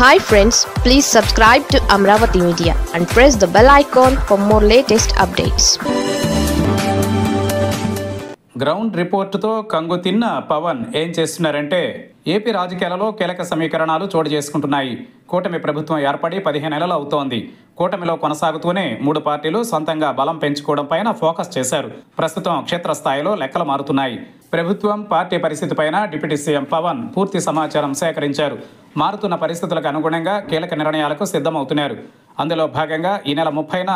Hi friends, please subscribe to Amravati Media and press the bell icon for more latest updates. Ground రిపోర్టుతో కంగు తిన్న పవన్ ఏం చేస్తున్నారంటే AP రాజకీయాలలో కీలక సమీకరణాలు చోటు చేసుకుంటున్నాయి. కూటమి ప్రభుత్వం ఏర్పడి 15 నెలలు అవుతోంది. కూటమిలో కొనసాగుతూనే 3 పార్టీలు సొంతంగా బలం పెంచుకోవడం పైన ఫోకస్ చేశారు. ప్రస్తుతం క్షేత్రస్థాయిలో లెక్కలు మారుతున్నాయి. ప్రభుత్వం పార్టీ పరిస్థితి పైన డిప్యూటీ సీఎం పవన్ పూర్తి సమాచారం సేకరించారు. మారుతున్న పరిస్థితులకు అనుగుణంగా కీలక నిర్ణయాలకు సిద్ధమవుతున్నారు. అందులో భాగంగా ఈ నెల 30న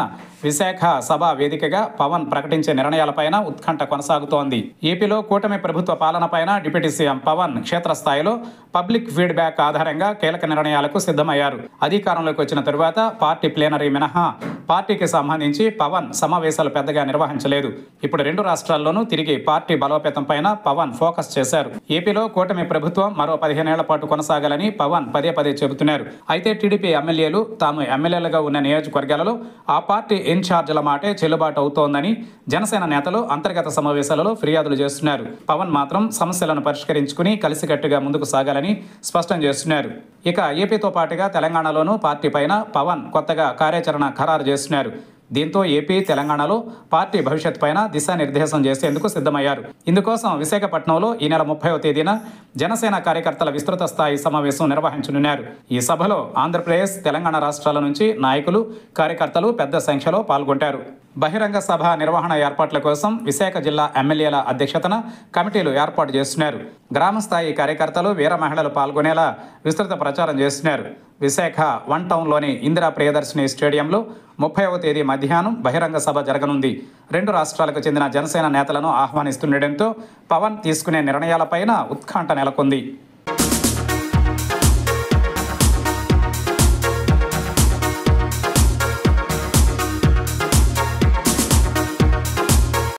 విశాఖ సభ వేదికగా పవన్ ప్రకటించే నిర్ణయాలపైన ఉత్కంఠ కొనసాగుతోంది. ఏపీలో కూటమి ప్రభుత్వ పాలనపైన డిప్యూటీ సీఎం పవన్ క్షేత్రస్థాయిలో పబ్లిక్ ఫీడ్బ్యాక్ ఆధారంగా కీలక నిర్ణయాలకు సిద్ధమయ్యారు. అధికారంలోకి వచ్చిన తరువాత పార్టీ ప్లేనరీ మినహా పార్టీకి సంబంధించి పవన్ సమావేశాలు పెద్దగా నిర్వహించలేదు. ఇప్పుడు 2 రాష్ట్రాల్లోనూ తిరిగి పార్టీ బలోపేతం పైన పవన్ ఫోకస్ చేశారు. ఏపీలో కూటమి ప్రభుత్వం మరో 15 ఏళ్ల పాటు కొనసాగాలని పవన్ పదే చెబుతున్నారు. అయితే టీడీపీ ఎమ్మెల్యేలు తాము ఎమ్మెల్యేలుగా ఉన్న నియోజకవర్గాలలో ఆ పార్టీ ఇన్ఛార్జీల మాటే చెల్లుబాటు అవుతోందని జనసేన నేతలు అంతర్గత సమావేశాలలో ఫిర్యాదులు చేస్తున్నారు. పవన్ మాత్రం సమస్యలను పరిష్కరించుకుని కలిసికట్టుగా ముందుకు సాగాలని స్పష్టం చేస్తున్నారు. ఇక ఏపీతో పాటుగా తెలంగాణలోనూ పార్టీ పైన పవన్ కొత్తగా కార్యాచరణ ఖరారు చేస్తున్నారు. దీంతో ఏపీ, తెలంగాణలో పార్టీ భవిష్యత్ పైన దిశానిర్దేశం చేసేందుకు సిద్ధమయ్యారు. ఇందుకోసం విశాఖపట్నంలో ఈ నెల 30వ తేదీన జనసేన కార్యకర్తల విస్తృత స్థాయి సమావేశం నిర్వహించనున్నారు. ఈ సభలో ఆంధ్రప్రదేశ్, తెలంగాణ రాష్ట్రాల నుంచి నాయకులు, కార్యకర్తలు పెద్ద సంఖ్యలో పాల్గొంటారు. బహిరంగ సభ నిర్వహణ ఏర్పాట్ల కోసం విశాఖ జిల్లా ఎమ్మెల్యేల అధ్యక్షతన కమిటీలు ఏర్పాటు చేస్తున్నారు. గ్రామ స్థాయి కార్యకర్తలు, వీర మహిళలు పాల్గొనేలా విస్తృత ప్రచారం చేస్తున్నారు. విశాఖ 1 టౌన్లోని ఇందిరా ప్రియదర్శిని స్టేడియంలో 30వ తేదీ మధ్యాహ్నం బహిరంగ సభ జరగనుంది. 2 రాష్ట్రాలకు చెందిన జనసేన నేతలను ఆహ్వానిస్తుండటంతో పవన్ తీసుకునే నిర్ణయాలపైన ఉత్కంఠ నెలకొంది.